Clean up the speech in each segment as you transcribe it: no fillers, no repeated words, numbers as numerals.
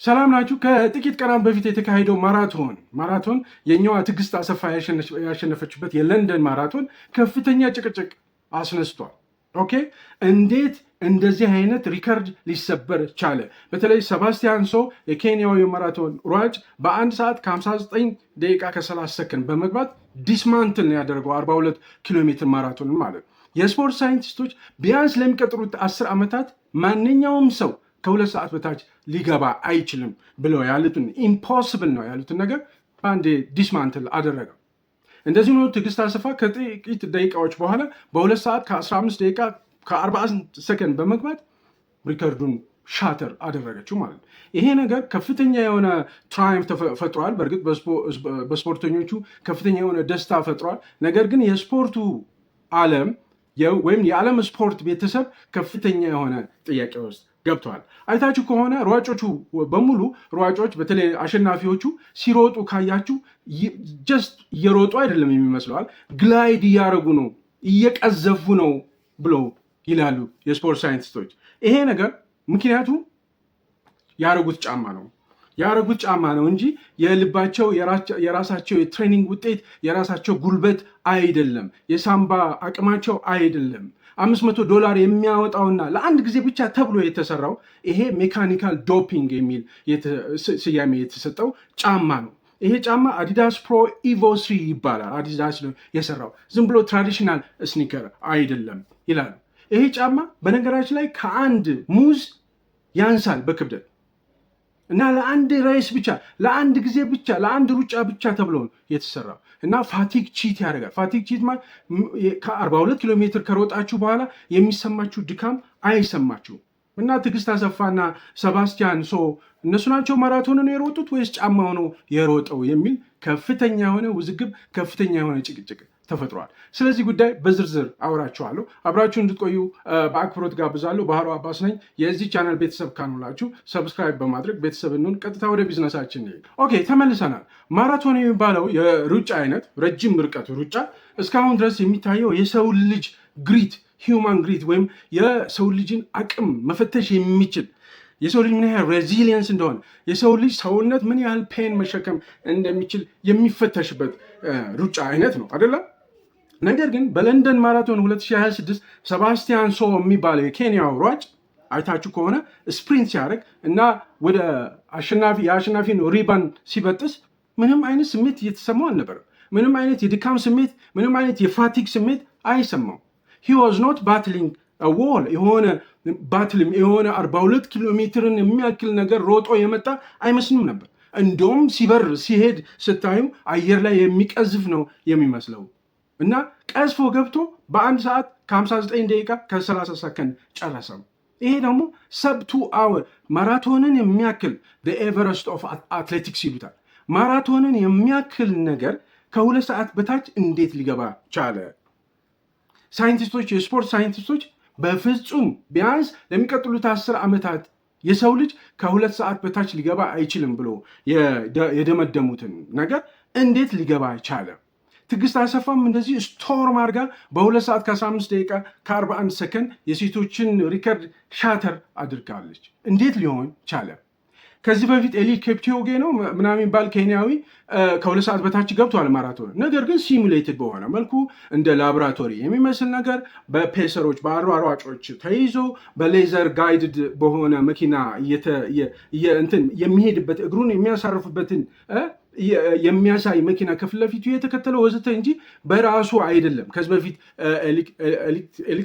ሰላም ናችሁ። ከጥቂት ቀናት በፊት የተካሄደው ማራቶን የኛዋ ትዕግስት አሰፋ ያሸነፈችበት የለንደን ማራቶን ከፍተኛ ጭቅጭቅ አስነስቷል። ኦኬ፣ እንዴት እንደዚህ አይነት ሪከርድ ሊሰበር ቻለ? በተለይ ሰባስቲያን ሶ የኬንያው የማራቶን ሯጭ በ1 ሰዓት ከ59 ደቂቃ ከ30 ሰከንድ በመግባት ዲስማንትል ያደረገው 42 ኪሎ ሜትር ማራቶን ማለት። የስፖርት ሳይንቲስቶች ቢያንስ ለሚቀጥሉት 10 ዓመታት ማንኛውም ሰው ከ2 ሰዓት በታች ሊገባ አይችልም ብለው ያሉትን ኢምፖስብል ነው ያሉትን ነገር በአንዴ ዲስማንትል አደረገው። እንደዚህ ነው ትዕግስት አሰፋ ከጥቂት ደቂቃዎች በኋላ በ2 ሰዓት ከ15 ደቂቃ ከ41 ሰከንድ በመግባት ሪከርዱን ሻተር አደረገችው ማለት ነው። ይሄ ነገር ከፍተኛ የሆነ ትራይምፍ ፈጥሯል። በእርግጥ በስፖርተኞቹ ከፍተኛ የሆነ ደስታ ፈጥሯል። ነገር ግን የስፖርቱ ዓለም ወይም የዓለም ስፖርት ቤተሰብ ከፍተኛ የሆነ ጥያቄ ውስጥ ገብተዋል። አይታችሁ ከሆነ ሯጮች በተለይ አሸናፊዎቹ ሲሮጡ ካያችሁ ጀስት እየሮጡ አይደለም የሚመስለዋል፣ ግላይድ እያደረጉ ነው፣ እየቀዘፉ ነው ብለው ይላሉ የስፖርት ሳይንቲስቶች። ይሄ ነገር ምክንያቱ ያረጉት ጫማ ነው እንጂ የልባቸው የራሳቸው የትሬኒንግ ውጤት የራሳቸው ጉልበት አይደለም፣ የሳምባ አቅማቸው አይደለም። $500 የሚያወጣውና ለአንድ ጊዜ ብቻ ተብሎ የተሰራው ይሄ ሜካኒካል ዶፒንግ የሚል ስያሜ የተሰጠው ጫማ ነው። ይሄ ጫማ አዲዳስ ፕሮ ኢቮ 3 ይባላል። አዲዳስ ነው የሰራው፣ ዝም ብሎ ትራዲሽናል ስኒከር አይደለም ይላሉ። ይሄ ጫማ በነገራችን ላይ ከአንድ ሙዝ ያንሳል በክብደት እና ለአንድ ሬስ ብቻ ለአንድ ጊዜ ብቻ ለአንድ ሩጫ ብቻ ተብሎ የተሰራው እና ፋቲግ ቺት ያደርጋል። ፋቲግ ቺት ማለት ከ42 ኪሎ ሜትር ከሮጣችሁ በኋላ የሚሰማችሁ ድካም አይሰማችሁም። እና ትዕግስት አሰፋና ሰባስቲያን ሶ እነሱ ናቸው ማራቶንን የሮጡት ወይስ ጫማው ነው የሮጠው የሚል ከፍተኛ የሆነ ውዝግብ፣ ከፍተኛ የሆነ ጭቅጭቅ ተፈጥሯል። ስለዚህ ጉዳይ በዝርዝር አወራችኋለሁ። አብራችሁ እንድትቆዩ በአክብሮት ጋብዛለሁ። ባህሩ አባስ ነኝ። የዚህ ቻናል ቤተሰብ ካኑላችሁ ሰብስክራይብ በማድረግ ቤተሰብ እንሁን። ቀጥታ ወደ ቢዝነሳችን ይሄድ። ኦኬ፣ ተመልሰናል። ማራቶን የሚባለው የሩጫ አይነት ረጅም ርቀት ሩጫ እስካሁን ድረስ የሚታየው የሰው ልጅ ግሪት ሂውማን ግሪት ወይም የሰው ልጅን አቅም መፈተሽ የሚችል የሰው ልጅ ምን ያህል ሬዚሊየንስ እንደሆነ የሰው ልጅ ሰውነት ምን ያህል ፔን መሸከም እንደሚችል የሚፈተሽበት ሩጫ አይነት ነው አይደለም። ነገር ግን በለንደን ማራቶን 2026 ሰባስቲያን ሶ የሚባለው የኬንያው ሯጭ አይታችሁ ከሆነ ስፕሪንት ሲያደርግ እና ወደ የአሸናፊን ሪባን ሲበጥስ ምንም አይነት ስሜት እየተሰማው አልነበረም። ምንም አይነት የድካም ስሜት፣ ምንም አይነት የፋቲግ ስሜት አይሰማው። he was not battling a wall የሆነ 42 ኪሎ ሜትርን የሚያክል ነገር ሮጦ የመጣ አይመስልም ነበር። እንደውም ሲሄድ ስታዩ አየር ላይ የሚቀዝፍ ነው የሚመስለው እና ቀዝፎ ገብቶ በ1 ሰዓት ከ59 ደቂቃ ከ30 ሰከንድ ጨረሰው። ይሄ ደግሞ ሰብ 2 hour ማራቶንን የሚያክል ኤቨረስት ኦፍ አትሌቲክስ ይሉታል። ማራቶንን የሚያክል ነገር ከ2 ሰዓት በታች እንዴት ሊገባ ቻለ? ሳይንቲስቶች፣ የስፖርት ሳይንቲስቶች በፍጹም ቢያንስ ለሚቀጥሉት 10 ዓመታት የሰው ልጅ ከ2 ሰዓት በታች ሊገባ አይችልም ብሎ የደመደሙትን ነገር እንዴት ሊገባ ቻለ? ትዕግስት አሰፋም እንደዚህ ስቶርም አድርጋ በ2 ሰዓት ከ15 ደቂቃ ከ41 ሰከንድ የሴቶችን ሪከርድ ሻተር አድርጋለች። እንዴት ሊሆን ቻለ? ከዚህ በፊት ኤሊ ኬፕቾጌ ነው ምናምን የሚባል ኬንያዊ ከ2 ሰዓት በታች ገብቷል ማራቶን። ነገር ግን ሲሙሌትድ በሆነ መልኩ እንደ ላቦራቶሪ የሚመስል ነገር በፔሰሮች በአሯሯጮች ተይዞ በሌዘር ጋይድድ በሆነ መኪና የሚሄድበት እግሩን የሚያሳርፍበትን የሚያሳይ መኪና ከፊት ለፊቱ የተከተለው ወዘተ እንጂ በራሱ አይደለም። ከዚህ በፊት ኤሊ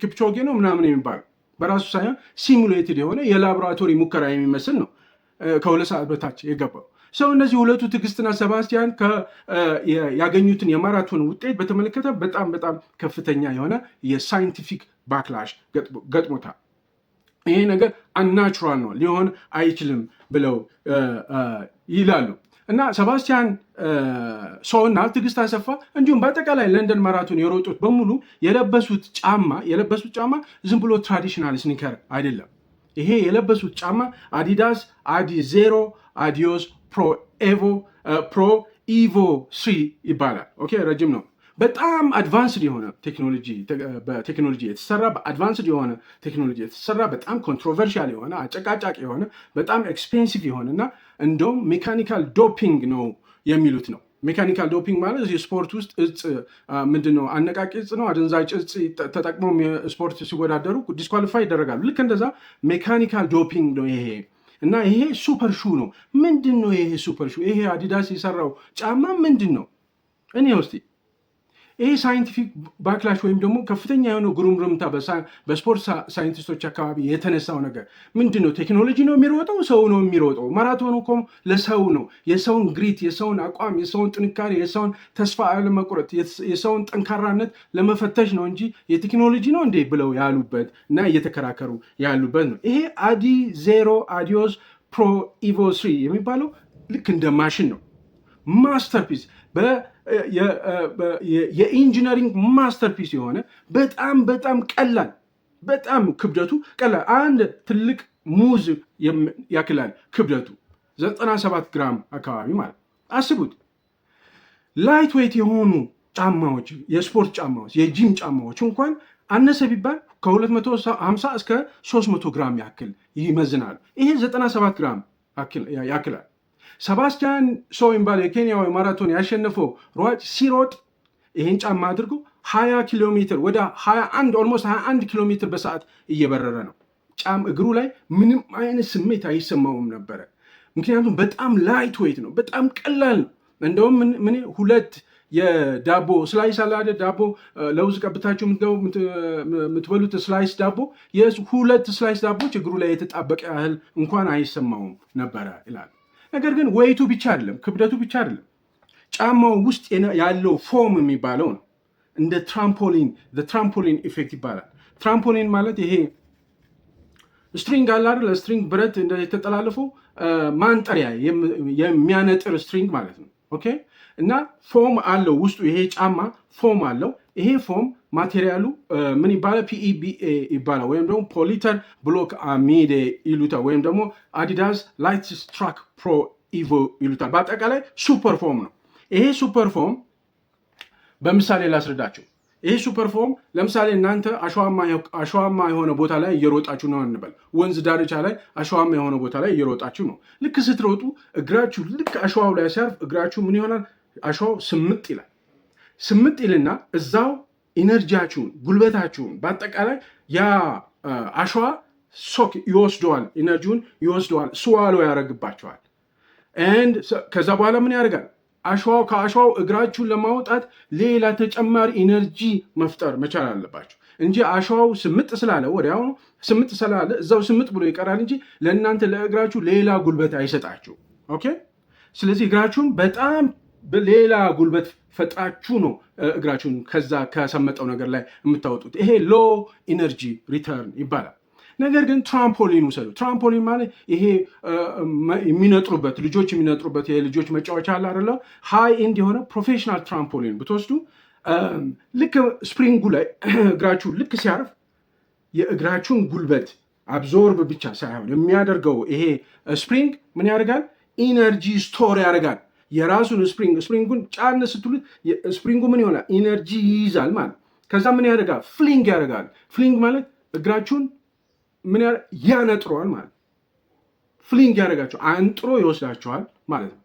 ኬፕቾጌ ነው ምናምን የሚባል በራሱ ሳይሆን ሲሙሌትድ የሆነ የላቦራቶሪ ሙከራ የሚመስል ነው ከ2 ሰዓት በታች የገባው ሰው። እነዚህ ሁለቱ ትዕግስትና ሰባስቲያን ያገኙትን የማራቶን ውጤት በተመለከተ በጣም በጣም ከፍተኛ የሆነ የሳይንቲፊክ ባክላሽ ገጥሞታል። ይሄ ነገር አንናቹራል ነው፣ ሊሆን አይችልም ብለው ይላሉ። እና ሰባስቲያን ሶ እና ትዕግስት አሰፋ እንዲሁም በአጠቃላይ ለንደን ማራቶን የሮጡት በሙሉ የለበሱት ጫማ ዝም ብሎ ትራዲሽናል ስኒከር አይደለም። ይሄ የለበሱት ጫማ አዲዳስ አዲዜሮ አዲዮስ ፕሮ ኢቮ 3 ይባላል። ኦኬ፣ ረጅም ነው። በጣም አድቫንስድ የሆነ በቴክኖሎጂ የተሰራ በአድቫንስድ የሆነ ቴክኖሎጂ የተሰራ በጣም ኮንትሮቨርሻል የሆነ አጨቃጫቂ የሆነ በጣም ኤክስፔንሲቭ የሆነ እና እንደውም ሜካኒካል ዶፒንግ ነው የሚሉት ነው። ሜካኒካል ዶፒንግ ማለት የስፖርት ውስጥ እጽ ምንድነው አነቃቂ እጽ ነው፣ አደንዛዥ እጽ ተጠቅመው ስፖርት ሲወዳደሩ ዲስኳሊፋይ ይደረጋሉ። ልክ እንደዛ ሜካኒካል ዶፒንግ ነው ይሄ። እና ይሄ ሱፐር ሹ ነው። ምንድን ነው ይሄ ሱፐር ሹ? ይሄ አዲዳስ የሰራው ጫማ ምንድን ነው? እኔ ውስጥ ይሄ ሳይንቲፊክ ባክላሽ ወይም ደግሞ ከፍተኛ የሆነ ጉርምርምታ በስፖርት ሳይንቲስቶች አካባቢ የተነሳው ነገር ምንድን ነው? ቴክኖሎጂ ነው የሚሮጠው? ሰው ነው የሚሮጠው? ማራቶን እኮ ለሰው ነው። የሰውን ግሪት፣ የሰውን አቋም፣ የሰውን ጥንካሬ፣ የሰውን ተስፋ አለመቁረጥ፣ የሰውን ጠንካራነት ለመፈተሽ ነው እንጂ የቴክኖሎጂ ነው እንዴ ብለው ያሉበት እና እየተከራከሩ ያሉበት ነው። ይሄ አዲዮስ ፕሮ ኢቮ 3 የሚባለው ልክ እንደ ማሽን ነው። ማስተርፒስ የኢንጂነሪንግ ማስተርፒስ የሆነ በጣም በጣም ቀላል፣ በጣም ክብደቱ ቀላል፣ አንድ ትልቅ ሙዝ ያክላል ክብደቱ 97 ግራም አካባቢ ማለት አስቡት። ላይት ዌይት የሆኑ ጫማዎች፣ የስፖርት ጫማዎች፣ የጂም ጫማዎች እንኳን አነሰ ቢባል ከ250 እስከ 300 ግራም ያክል ይመዝናሉ። ይሄ 97 ግራም ያክላል። ሰባስቲያን ሶ የሚባለው የኬንያዊ ማራቶን ያሸነፈው ሯጭ ሲሮጥ ይህን ጫማ አድርጎ 20 ኪሎ ሜትር ወደ 21 ኪሎ ሜትር በሰዓት እየበረረ ነው። እግሩ ላይ ምንም አይነት ስሜት አይሰማውም ነበረ። ምክንያቱም በጣም ላይት ዌይት ነው፣ በጣም ቀላል ነው። እንደውም ሁለት የዳቦ ስላይስ አለ፣ ዳቦ ለውዝ ቀብታችሁ የምትበሉት ስላይስ ዳቦ፣ ሁለት ስላይስ ዳቦች እግሩ ላይ የተጣበቀ ያህል እንኳን አይሰማውም ነበረ ይላል። ነገር ግን ወይቱ ብቻ አይደለም፣ ክብደቱ ብቻ አይደለም፣ ጫማው ውስጥ ያለው ፎም የሚባለው ነው። እንደ ትራምፖሊን ኢፌክት ይባላል። ትራምፖሊን ማለት ይሄ ስትሪንግ አለ አይደል? ስትሪንግ ብረት የተጠላለፈው ማንጠሪያ የሚያነጥር ስትሪንግ ማለት ነው። ኦኬ። እና ፎም አለው ውስጡ። ይሄ ጫማ ፎም አለው። ይሄ ፎም ማቴሪያሉ ምን ይባላል? ፒኢቢኤ ይባላል፣ ወይም ደግሞ ፖሊተር ብሎክ አሚዴ ይሉታል፣ ወይም ደግሞ አዲዳስ ላይት ስትራክ ፕሮ ኢቮ ይሉታል። በአጠቃላይ ሱፐር ፎም ነው። ይሄ ሱፐር ፎም በምሳሌ ላስረዳቸው። ይሄ ሱፐር ፎም ለምሳሌ እናንተ አሸዋማ የሆነ ቦታ ላይ እየሮጣችሁ ነው እንበል። ወንዝ ዳርቻ ላይ አሸዋማ የሆነ ቦታ ላይ እየሮጣችሁ ነው። ልክ ስትሮጡ እግራችሁ ልክ አሸዋው ላይ ሲያርፍ እግራችሁ ምን ይሆናል? አሸዋው ስምጥ ይላል። ስምጥ ይልና እዛው ኢነርጂያችሁን፣ ጉልበታችሁን በአጠቃላይ ያ አሸዋ ሶክ ይወስደዋል፣ ኢነርጂውን ይወስደዋል፣ ስዋሎ ያደርግባቸዋል። ከዛ በኋላ ምን ያደርጋል? ከአሸዋው እግራችሁን ለማውጣት ሌላ ተጨማሪ ኢነርጂ መፍጠር መቻል አለባችሁ እንጂ አሸዋው ስምጥ ስላለ ወዲያውኑ ስምጥ ስላለ እዛው ስምጥ ብሎ ይቀራል እንጂ ለእናንተ ለእግራችሁ ሌላ ጉልበት አይሰጣችሁ። ኦኬ። ስለዚህ እግራችሁን በጣም ሌላ ጉልበት ፈጥራችሁ ነው እግራችሁን ከዛ ከሰመጠው ነገር ላይ የምታወጡት። ይሄ ሎ ኢነርጂ ሪተርን ይባላል። ነገር ግን ትራምፖሊን ውሰዱ። ትራምፖሊን ማለት ይሄ የሚነጥሩበት ልጆች የሚነጥሩበት የልጆች መጫወቻ አለ አይደለ? ሃይ ኤንድ የሆነ ፕሮፌሽናል ትራምፖሊን ብትወስዱ ልክ ስፕሪንጉ ላይ እግራችሁ ልክ ሲያርፍ የእግራችሁን ጉልበት አብዞርብ ብቻ ሳይሆን የሚያደርገው ይሄ ስፕሪንግ ምን ያደርጋል? ኢነርጂ ስቶር ያደርጋል። የራሱን ስፕሪንጉን ጫን ስትሉት ስፕሪንጉ ምን ይሆናል? ኢነርጂ ይይዛል ማለት። ከዛ ምን ያደርጋል? ፍሊንግ ያደርጋል። ፍሊንግ ማለት እግራችሁን ምን ያነጥረዋል ማለት። ፍሊንግ ያደርጋቸው አንጥሮ ይወስዳቸዋል ማለት ነው።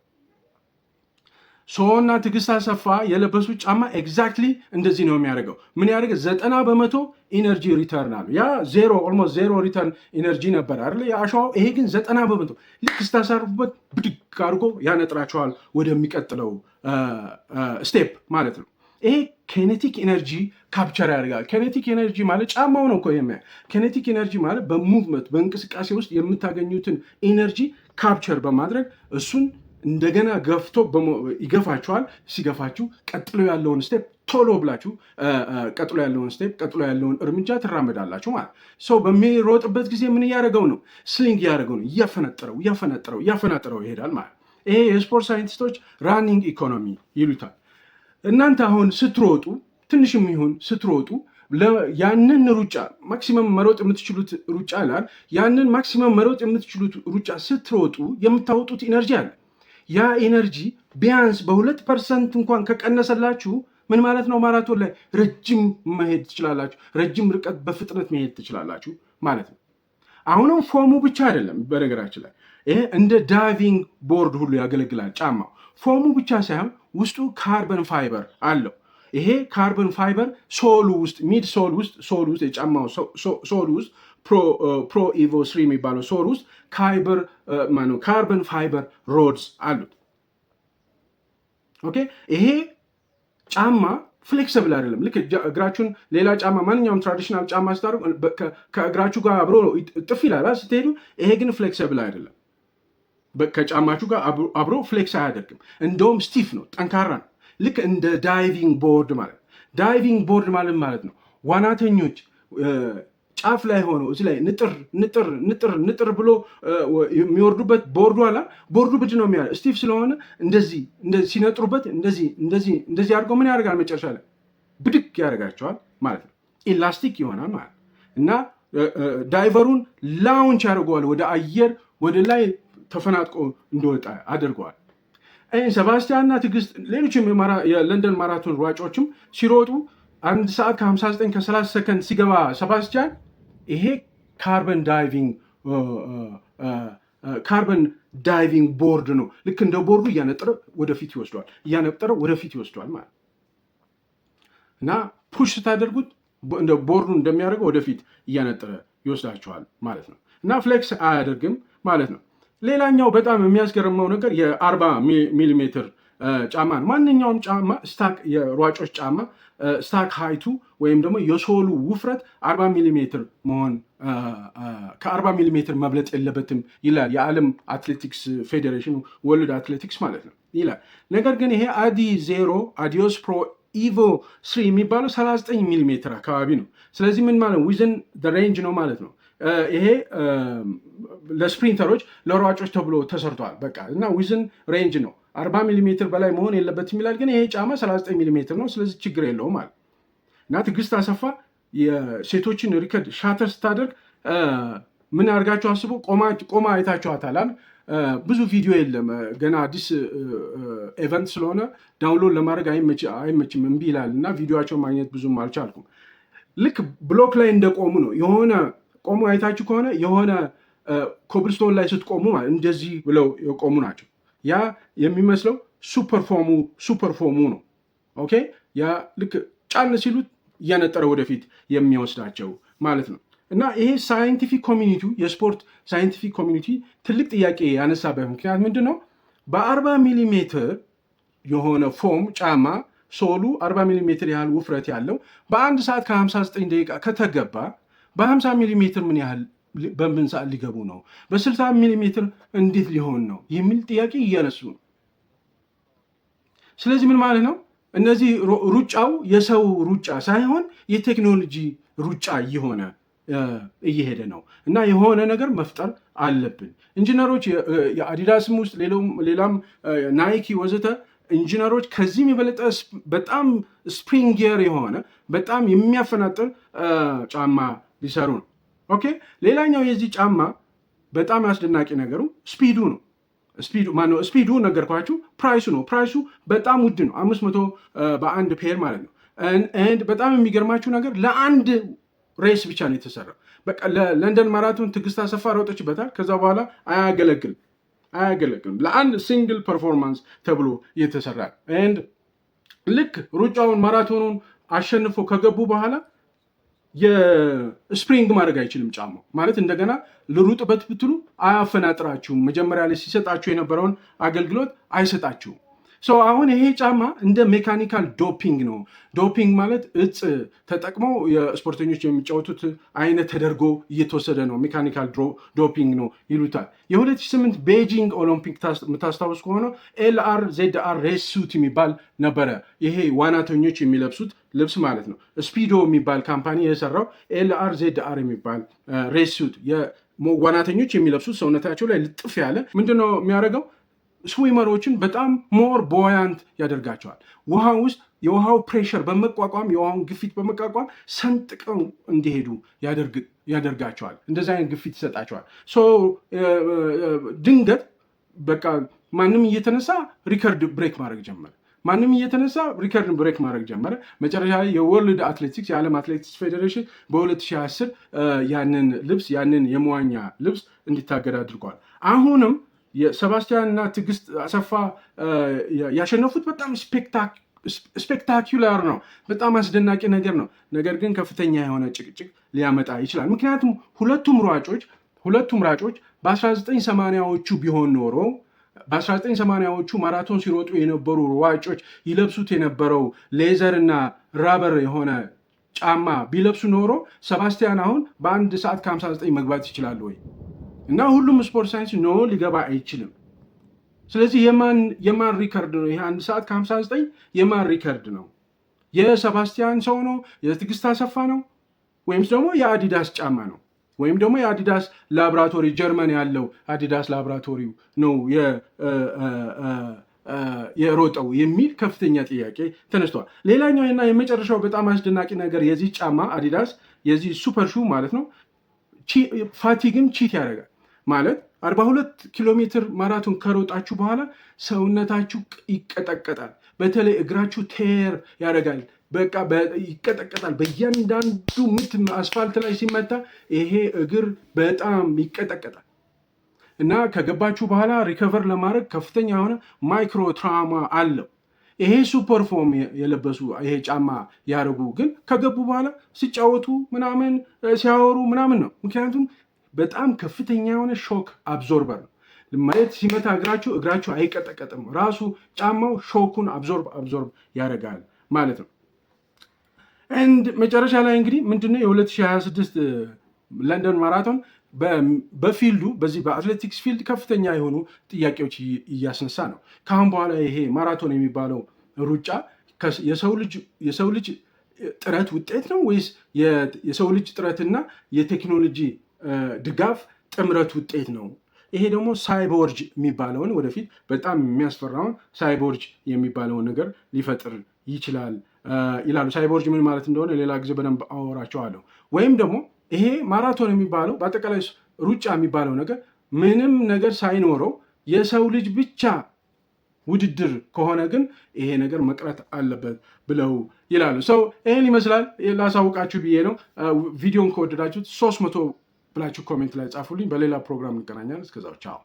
ሶና ትዕግስት አሰፋ የለበሱት ጫማ ኤግዛክትሊ እንደዚህ ነው የሚያደርገው። ምን ያደርገ 90% ኢነርጂ ሪተርን አሉ። ያ ኦልሞስት ዜሮ ሪተርን ኢነርጂ ነበር አይደል የአሸዋው። ይሄ ግን 90% ልክ ስታሳርፉበት ብድግ አድርጎ ያነጥራቸዋል ወደሚቀጥለው ስቴፕ ማለት ነው። ይሄ ኬኔቲክ ኤነርጂ ካፕቸር ያደርጋል። ኬኔቲክ ኤነርጂ ማለት ጫማው ነው እኮ ኬኔቲክ ኤነርጂ ማለት በሙቭመንት በእንቅስቃሴ ውስጥ የምታገኙትን ኤነርጂ ካፕቸር በማድረግ እሱን እንደገና ገፍቶ ይገፋችኋል። ሲገፋችሁ ቀጥሎ ያለውን ስቴፕ ቶሎ ብላችሁ ቀጥሎ ያለውን እርምጃ ትራመዳላችሁ ማለት ሰው በሚሮጥበት ጊዜ ምን እያደረገው ነው? ስሊንግ እያደረገው ነው። እያፈናጠረው ይሄዳል ማለት። ይሄ የስፖርት ሳይንቲስቶች ራኒንግ ኢኮኖሚ ይሉታል። እናንተ አሁን ስትሮጡ ትንሽም ይሁን ስትሮጡ ያንን ሩጫ ማክሲመም መሮጥ የምትችሉት ሩጫ ይላል። ያንን ማክሲመም መሮጥ የምትችሉት ሩጫ ስትሮጡ የምታወጡት ኢነርጂ አለ። ያ ኢነርጂ ቢያንስ በ2% እንኳን ከቀነሰላችሁ ምን ማለት ነው? ማራቶን ላይ ረጅም መሄድ ትችላላችሁ፣ ረጅም ርቀት በፍጥነት መሄድ ትችላላችሁ ማለት ነው። አሁንም ፎሙ ብቻ አይደለም፣ በነገራችን ላይ ይሄ እንደ ዳይቪንግ ቦርድ ሁሉ ያገለግላል ጫማው። ፎሙ ብቻ ሳይሆን ውስጡ ካርበን ፋይበር አለው። ይሄ ካርበን ፋይበር ሶሉ ውስጥ ሚድ ሶል ውስጥ የጫማው ሶል ውስጥ ፕሮ ኢቮ 3 የሚባለው ሶል ውስጥ ካርበን ፋይበር ሮድስ አሉት። ኦኬ ይሄ ጫማ ፍሌክሲብል አይደለም። ልክ እግራችሁን ሌላ ጫማ ማንኛውም ትራዲሽናል ጫማ ስታደርጉ ከእግራችሁ ጋር አብሮ ጥፍ ይላል ስትሄዱ፣ ይሄ ግን ፍሌክሲብል አይደለም። ከጫማችሁ ጋር አብሮ ፍሌክስ አያደርግም። እንደውም ስቲፍ ነው፣ ጠንካራ ነው። ልክ እንደ ዳይቪንግ ቦርድ ማለት ነው። ዳይቪንግ ቦርድ ማለት ነው ዋናተኞች ጫፍ ላይ ሆነው እዚህ ላይ ንጥር ብሎ የሚወርዱበት ቦርዱ አላ ቦርዱ ብድ ነው የሚያ ስቲፍ ስለሆነ እንደዚህ ሲነጥሩበት እንደዚህ አድርገው ምን ያደርጋል? መጨረሻ ላይ ብድግ ያደርጋቸዋል ማለት ነው። ኢላስቲክ ይሆናል ማለት እና ዳይቨሩን ላውንች ያደርገዋል ወደ አየር ወደ ላይ ተፈናጥቆ እንደወጣ አድርገዋል። ሰባስቲያን እና ትዕግስት ሌሎችም የለንደን ማራቶን ሯጮችም ሲሮጡ 1 ሰዓት ከ59 ከ30 ሰከንድ ሲገባ ሰባስቲያን ይሄ ካርበን ዳይቪንግ ቦርድ ነው። ልክ እንደ ቦርዱ እያነጠረ ወደፊት ይወስደዋል ማለት እና ፑሽ ስታደርጉት እንደ ቦርዱ እንደሚያደርገው ወደፊት እያነጠረ ይወስዳቸዋል ማለት ነው እና ፍሌክስ አያደርግም ማለት ነው። ሌላኛው በጣም የሚያስገርመው ነገር የ40 ሚሊ ሜትር ጫማ ነው። ማንኛውም ጫማ የሯጮች ጫማ ስታክ ሃይቱ ወይም ደግሞ የሶሉ ውፍረት 40 ሚሊ ሜትር መሆን ከ40 ሚሊ ሜትር መብለጥ የለበትም ይላል የዓለም አትሌቲክስ ፌዴሬሽን ወርልድ አትሌቲክስ ማለት ነው ይላል። ነገር ግን ይሄ አዲዮስ ፕሮ ኢቮ 3 የሚባለው 39 ሚሊ ሜትር አካባቢ ነው። ስለዚህ ምን ማለት ዊዝን ሬንጅ ነው ማለት ነው። ይሄ ለስፕሪንተሮች ለሯጮች ተብሎ ተሰርቷል በቃ እና ዊዝን ሬንጅ ነው። 40 ሚሊ ሜትር በላይ መሆን የለበትም ይላል። ግን ይሄ ጫማ 39 ሚሊ ሜትር ነው። ስለዚህ ችግር የለውም ማለት እና ትዕግስት አሰፋ የሴቶችን ሪከርድ ሻተር ስታደርግ ምን አድርጋችሁ አስቡ፣ ቆማ አይታችኋታል። ብዙ ቪዲዮ የለም ገና አዲስ ኤቨንት ስለሆነ ዳውንሎድ ለማድረግ አይመችም እምቢ ይላል እና ቪዲዮቸው ማግኘት ብዙም አልቻልኩም። ልክ ብሎክ ላይ እንደቆሙ ነው የሆነ ቆሙ አይታችሁ ከሆነ የሆነ ኮብልስቶን ላይ ስትቆሙ እንደዚህ ብለው የቆሙ ናቸው። ያ የሚመስለው ሱፐርፎሙ ነው። ኦኬ ያ ልክ ጫን ሲሉት እያነጠረ ወደፊት የሚወስዳቸው ማለት ነው። እና ይሄ ሳይንቲፊክ ኮሚኒቲ የስፖርት ሳይንቲፊክ ኮሚኒቲ ትልቅ ጥያቄ ያነሳበት ምክንያት ምንድን ነው? በ40 ሚሊ ሜትር የሆነ ፎም ጫማ ሶሉ 40 ሚሊ ሜትር ያህል ውፍረት ያለው በ1 ሰዓት ከ59 ደቂቃ ከተገባ በ50 ሚሊ ሜትር ምን ያህል በምን ሰዓት ሊገቡ ነው? በ60 ሚሊ ሜትር እንዴት ሊሆን ነው የሚል ጥያቄ እያነሱ ነው። ስለዚህ ምን ማለት ነው? እነዚህ ሩጫው የሰው ሩጫ ሳይሆን የቴክኖሎጂ ሩጫ እየሄደ ነው እና የሆነ ነገር መፍጠር አለብን። ኢንጂነሮች የአዲዳስም ውስጥ ሌላም ናይኪ ወዘተ ኢንጂነሮች ከዚህም የበለጠ በጣም ስፕሪንጊየር የሆነ በጣም የሚያፈናጥር ጫማ ሊሰሩ ነው። ኦኬ ሌላኛው የዚህ ጫማ በጣም አስደናቂ ነገሩ ስፒዱ ነው። ስፒዱ ነገርኳችሁ። ፕራይሱ ነው። ፕራይሱ በጣም ውድ ነው። 500 በአንድ ፔር ማለት ነው። በጣም የሚገርማችሁ ነገር ለአንድ ሬስ ብቻ ነው የተሰራው። በቃ ለለንደን ማራቶን ትዕግስት አሰፋ ሮጠችበታል። ከዛ በኋላ አያገለግልም። ለአንድ ሲንግል ፐርፎርማንስ ተብሎ የተሰራ ልክ ሩጫውን ማራቶኑን አሸንፎ ከገቡ በኋላ የስፕሪንግ ማድረግ አይችልም ጫማው ማለት እንደገና ልሩጥበት ብትሉ አያፈናጥራችሁም። መጀመሪያ ላይ ሲሰጣችሁ የነበረውን አገልግሎት አይሰጣችሁም። አሁን ይሄ ጫማ እንደ ሜካኒካል ዶፒንግ ነው። ዶፒንግ ማለት እጽ ተጠቅመው የስፖርተኞች የሚጫወቱት አይነት ተደርጎ እየተወሰደ ነው። ሜካኒካል ዶፒንግ ነው ይሉታል። የ2008 ቤጂንግ ኦሎምፒክ የምታስታውስ ከሆነ LRZR ሬስ ሱት የሚባል ነበረ። ይሄ ዋናተኞች የሚለብሱት ልብስ ማለት ነው። ስፒዶ የሚባል ካምፓኒ የሰራው LRZR የሚባል ሬስ ሱት ዋናተኞች የሚለብሱት ሰውነታቸው ላይ ልጥፍ ያለ ምንድነው የሚያደርገው? ስዊመሮችን በጣም ሞር ቦያንት ያደርጋቸዋል። ውሃ ውስጥ የውሃው ፕሬሸር በመቋቋም የውሃውን ግፊት በመቋቋም ሰንጥቀው እንዲሄዱ ያደርጋቸዋል። እንደዚህ አይነት ግፊት ይሰጣቸዋል። ድንገት በቃ ማንም እየተነሳ ሪከርድ ብሬክ ማድረግ ጀመረ። ማንም እየተነሳ ሪከርድን ብሬክ ማድረግ ጀመረ። መጨረሻ ላይ የወርልድ አትሌቲክስ የዓለም አትሌቲክስ ፌዴሬሽን በ2010 ያንን ልብስ ያንን የመዋኛ ልብስ እንዲታገድ አድርጓል። አሁንም የሰባስቲያን እና ትዕግስት አሰፋ ያሸነፉት በጣም ስፔክታኩላር ነው። በጣም አስደናቂ ነገር ነው። ነገር ግን ከፍተኛ የሆነ ጭቅጭቅ ሊያመጣ ይችላል። ምክንያቱም ሁለቱም ሯጮች በ1980ዎቹ ቢሆን ኖሮ በ1980ዎቹ ማራቶን ሲሮጡ የነበሩ ሯጮች ይለብሱት የነበረው ሌዘር እና ራበር የሆነ ጫማ ቢለብሱ ኖሮ ሰባስቲያን አሁን በ1 ሰዓት ከ59 መግባት ይችላሉ ወይ? እና ሁሉም ስፖርት ሳይንስ ኖ ሊገባ አይችልም። ስለዚህ የማን ሪከርድ ነው ይሄ? 1 ሰዓት ከ59 የማን ሪከርድ ነው? የሰባስቲያን ሰው ነው? የትዕግስት አሰፋ ነው? ወይም ደግሞ የአዲዳስ ጫማ ነው? ወይም ደግሞ የአዲዳስ ላብራቶሪ ጀርመን ያለው አዲዳስ ላብራቶሪው ነው የሮጠው የሚል ከፍተኛ ጥያቄ ተነስቷል። ሌላኛው እና የመጨረሻው በጣም አስደናቂ ነገር የዚህ ጫማ አዲዳስ የዚህ ሱፐር ሹ ማለት ነው ፋቲግን ቺት ያደርጋል። ማለት 42 ኪሎ ሜትር ማራቶን ከሮጣችሁ በኋላ ሰውነታችሁ ይቀጠቀጣል። በተለይ እግራችሁ ቴር ያደርጋል። በቃ ይቀጠቀጣል። በእያንዳንዱ ምት አስፋልት ላይ ሲመታ ይሄ እግር በጣም ይቀጠቀጣል እና ከገባችሁ በኋላ ሪከቨር ለማድረግ ከፍተኛ የሆነ ማይክሮ ትራውማ አለው። ይሄ ሱፐር ፎም የለበሱ ይሄ ጫማ ያደርጉ ግን ከገቡ በኋላ ሲጫወቱ ምናምን ሲያወሩ ምናምን ነው። ምክንያቱም በጣም ከፍተኛ የሆነ ሾክ አብዞርበር ነው። መሬት ሲመታ እግራችሁ አይቀጠቀጥም። ራሱ ጫማው ሾኩን አብዞርብ ያደርጋል ማለት ነው። እንድ መጨረሻ ላይ እንግዲህ ምንድነው የ2026 ለንደን ማራቶን በፊልዱ በዚህ በአትሌቲክስ ፊልድ ከፍተኛ የሆኑ ጥያቄዎች እያስነሳ ነው። ከአሁን በኋላ ይሄ ማራቶን የሚባለው ሩጫ የሰው ልጅ ጥረት ውጤት ነው ወይስ የሰው ልጅ ጥረትና የቴክኖሎጂ ድጋፍ ጥምረት ውጤት ነው? ይሄ ደግሞ ሳይቦርጅ የሚባለውን ወደፊት በጣም የሚያስፈራውን ሳይቦርጅ የሚባለውን ነገር ሊፈጥር ይችላል ይላሉ። ሳይቦርጅ ምን ማለት እንደሆነ ሌላ ጊዜ በደንብ አወራቸዋለሁ። ወይም ደግሞ ይሄ ማራቶን የሚባለው በአጠቃላይ ሩጫ የሚባለው ነገር ምንም ነገር ሳይኖረው የሰው ልጅ ብቻ ውድድር ከሆነ ግን ይሄ ነገር መቅረት አለበት ብለው ይላሉ። ሰው ይሄን ይመስላል። ላሳውቃችሁ ብዬ ነው። ቪዲዮን ከወደዳችሁት 300 ብላችሁ ኮሜንት ላይ ጻፉልኝ። በሌላ ፕሮግራም እንገናኛለን። እስከዛው ቻው።